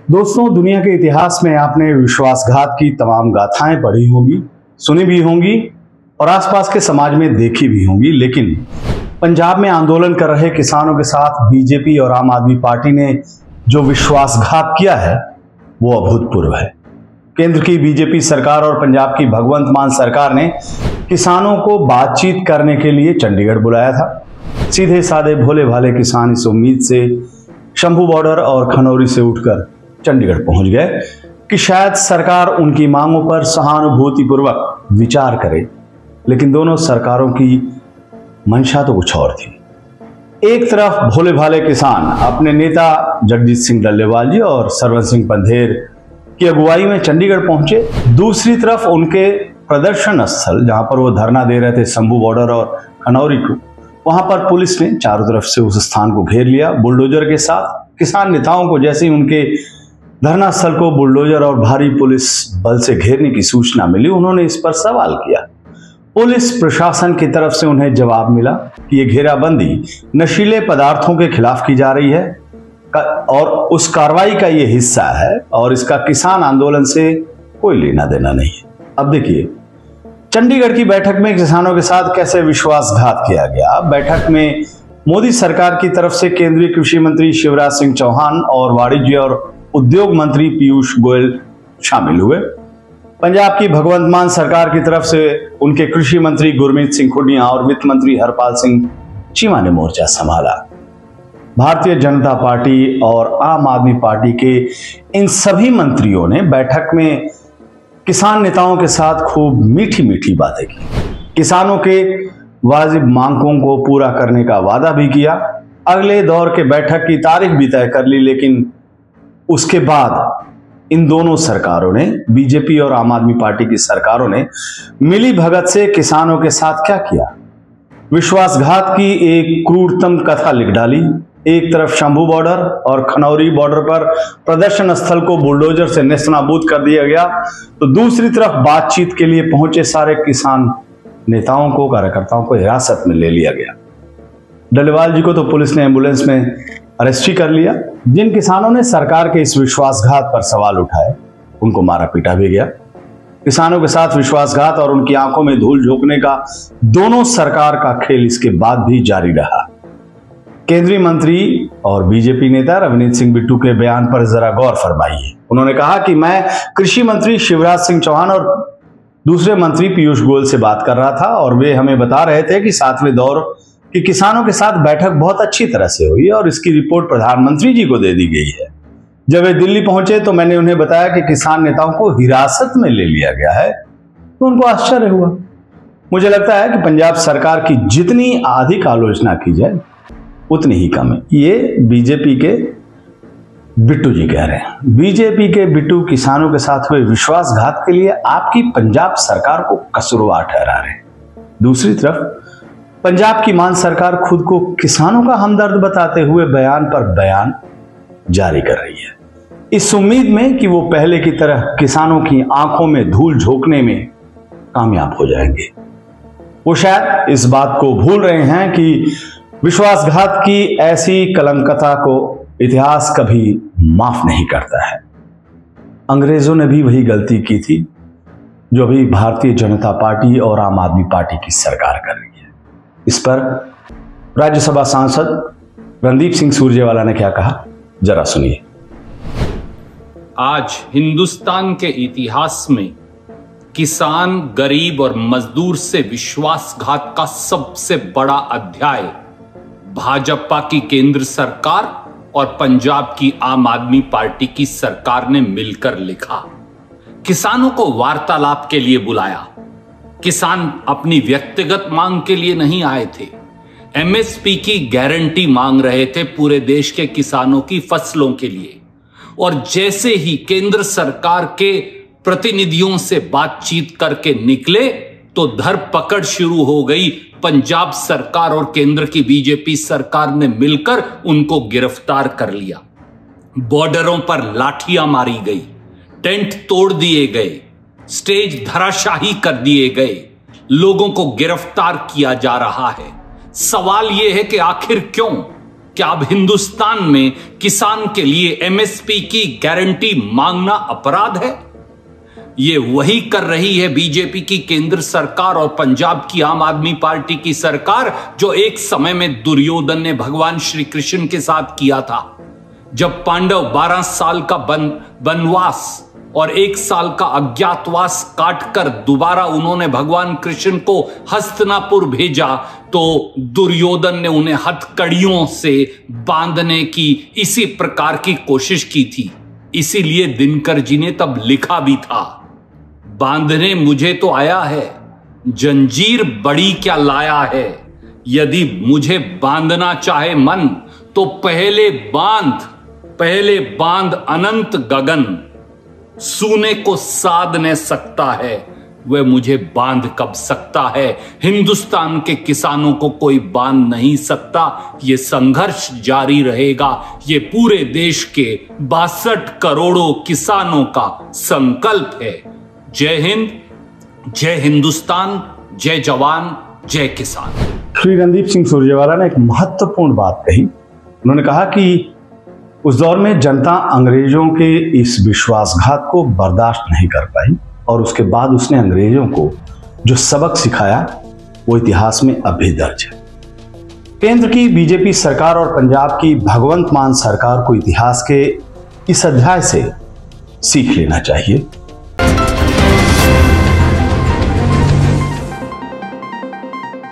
दोस्तों, दुनिया के इतिहास में आपने विश्वासघात की तमाम गाथाएं पढ़ी होंगी, सुनी भी होंगी और आसपास के समाज में देखी भी होंगी। लेकिन पंजाब में आंदोलन कर रहे किसानों के साथ बीजेपी और आम आदमी पार्टी ने जो विश्वासघात किया है वो अभूतपूर्व है। केंद्र की बीजेपी सरकार और पंजाब की भगवंत मान सरकार ने किसानों को बातचीत करने के लिए चंडीगढ़ बुलाया था। सीधे साधे भोले भाले किसान इस उम्मीद से शंभू बॉर्डर और खनौरी से उठकर चंडीगढ़ पहुंच गए कि शायद सरकार उनकी मांगों पर सहानुभूतिपूर्वक विचार करे, लेकिन दोनों सरकारों की मंशा तो कुछ और थी। एक तरफ भोले भाले किसान अपने नेता जगजीत सिंह डल्लेवाल जी और सरवन सिंह पंधेर की अगुवाई में चंडीगढ़ पहुंचे। दूसरी तरफ उनके प्रदर्शन स्थल जहां पर वो धरना दे रहे थे, शंभू बॉर्डर और खनौरी को, वहां पर पुलिस ने चारों तरफ से उस स्थान को घेर लिया बुलडोजर के साथ। किसान नेताओं को जैसे ही उनके धरना स्थल को बुलडोजर और भारी पुलिस बल से घेरने की सूचना मिली, उन्होंने इस पर सवाल किया। पुलिस प्रशासन की तरफ से उन्हें जवाब मिला कि यह घेराबंदी नशीले पदार्थों के खिलाफ की जा रही है और उस कार्रवाई का यह हिस्सा है और इसका किसान आंदोलन से कोई लेना देना नहीं है। अब देखिए, चंडीगढ़ की बैठक में किसानों के साथ कैसे विश्वासघात किया गया। बैठक में मोदी सरकार की तरफ से केंद्रीय कृषि मंत्री शिवराज सिंह चौहान और वाणिज्य और उद्योग मंत्री पीयूष गोयल शामिल हुए। पंजाब की भगवंत मान सरकार की तरफ से उनके कृषि मंत्री गुरमीत सिंह खुडिया और वित्त मंत्री हरपाल सिंह चीमा ने मोर्चा संभाला। भारतीय जनता पार्टी और आम आदमी पार्टी के इन सभी मंत्रियों ने बैठक में किसान नेताओं के साथ खूब मीठी मीठी बातें की। किसानों के वाजिब मांगों को पूरा करने का वादा भी किया। अगले दौर के बैठक की तारीख भी तय कर ली, लेकिन उसके बाद इन दोनों सरकारों ने, बीजेपी और आम आदमी पार्टी की सरकारों ने मिली भगत से किसानों के साथ क्या किया? विश्वासघात की एक क्रूरतम कथा लिख डाली। एक तरफ शंभू बॉर्डर और खनौरी बॉर्डर पर प्रदर्शन स्थल को बुलडोजर से नेस्तनाबूद कर दिया गया, तो दूसरी तरफ बातचीत के लिए पहुंचे सारे किसान नेताओं को, कार्यकर्ताओं को हिरासत में ले लिया गया। डल्लेवाल जी को तो पुलिस ने एम्बुलेंस में अरेस्ट ही कर लिया। जिन किसानों ने सरकार के इस विश्वासघात पर सवाल उठाए उनको मारा पीटा भी गया। किसानों के साथ विश्वासघात और उनकी आंखों में धूल झोंकने का दोनों सरकार का खेल इसके बाद भी जारी रहा। केंद्रीय मंत्री और बीजेपी नेता रवनीत सिंह बिट्टू के बयान पर जरा गौर फरमाइए। उन्होंने कहा कि मैं कृषि मंत्री शिवराज सिंह चौहान और दूसरे मंत्री पीयूष गोयल से बात कर रहा था और वे हमें बता रहे थे कि 7वें दौर कि किसानों के साथ बैठक बहुत अच्छी तरह से हुई और इसकी रिपोर्ट प्रधानमंत्री जी को दे दी गई है। जब वे दिल्ली पहुंचे तो मैंने उन्हें बताया कि किसान नेताओं को हिरासत में ले लिया गया है, तो उनको आश्चर्य हुआ। मुझे लगता है कि पंजाब सरकार की जितनी अधिक आलोचना की जाए उतनी ही कम है। ये बीजेपी के बिट्टू जी कह रहे हैं। बीजेपी के बिट्टू किसानों के साथ हुए विश्वासघात के लिए आपकी पंजाब सरकार को कसूरवार ठहरा रहे हैं। दूसरी तरफ पंजाब की मान सरकार खुद को किसानों का हमदर्द बताते हुए बयान पर बयान जारी कर रही है, इस उम्मीद में कि वो पहले की तरह किसानों की आंखों में धूल झोंकने में कामयाब हो जाएंगे। वो शायद इस बात को भूल रहे हैं कि विश्वासघात की ऐसी कलंकता को इतिहास कभी माफ नहीं करता है। अंग्रेजों ने भी वही गलती की थी जो अभी भारतीय जनता पार्टी और आम आदमी पार्टी की सरकार कर रही है। इस पर राज्यसभा सांसद रणदीप सिंह सुरजेवाला ने क्या कहा, जरा सुनिए। आज हिंदुस्तान के इतिहास में किसान, गरीब और मजदूर से विश्वासघात का सबसे बड़ा अध्याय भाजपा की केंद्र सरकार और पंजाब की आम आदमी पार्टी की सरकार ने मिलकर लिखा। किसानों को वार्तालाप के लिए बुलाया। किसान अपनी व्यक्तिगत मांग के लिए नहीं आए थे, एमएसपी की गारंटी मांग रहे थे पूरे देश के किसानों की फसलों के लिए। और जैसे ही केंद्र सरकार के प्रतिनिधियों से बातचीत करके निकले तो धरपकड़ शुरू हो गई। पंजाब सरकार और केंद्र की बीजेपी सरकार ने मिलकर उनको गिरफ्तार कर लिया। बॉर्डरों पर लाठियां मारी गई, टेंट तोड़ दिए गए, स्टेज धराशाही कर दिए गए, लोगों को गिरफ्तार किया जा रहा है। सवाल यह है कि आखिर क्यों? क्या अब हिंदुस्तान में किसान के लिए एमएसपी की गारंटी मांगना अपराध है? ये वही कर रही है बीजेपी की केंद्र सरकार और पंजाब की आम आदमी पार्टी की सरकार, जो एक समय में दुर्योधन ने भगवान श्री कृष्ण के साथ किया था। जब पांडव 12 साल का वनवास और 1 साल का अज्ञातवास काटकर दोबारा उन्होंने भगवान कृष्ण को हस्तिनापुर भेजा, तो दुर्योधन ने उन्हें हथकड़ियों से बांधने की इसी प्रकार की कोशिश की थी। इसीलिए दिनकर जी ने तब लिखा भी था, बांधने मुझे तो आया है, जंजीर बड़ी क्या लाया है। यदि मुझे बांधना चाहे मन, तो पहले बांध अनंत गगन। सूने को साध न सकता है, वह मुझे बांध कब सकता है। हिंदुस्तान के किसानों को कोई बांध नहीं सकता। ये संघर्ष जारी रहेगा। ये पूरे देश के 62 करोड़ों किसानों का संकल्प है। जय हिंद, जय हिंदुस्तान, जय जवान, जय किसान। श्री रणदीप सिंह सुरजेवाला ने एक महत्वपूर्ण बात कही। उन्होंने कहा कि उस दौर में जनता अंग्रेजों के इस विश्वासघात को बर्दाश्त नहीं कर पाई और उसके बाद उसने अंग्रेजों को जो सबक सिखाया वो इतिहास में अब भी दर्ज है। केंद्र की बीजेपी सरकार और पंजाब की भगवंत मान सरकार को इतिहास के इस अध्याय से सीख लेना चाहिए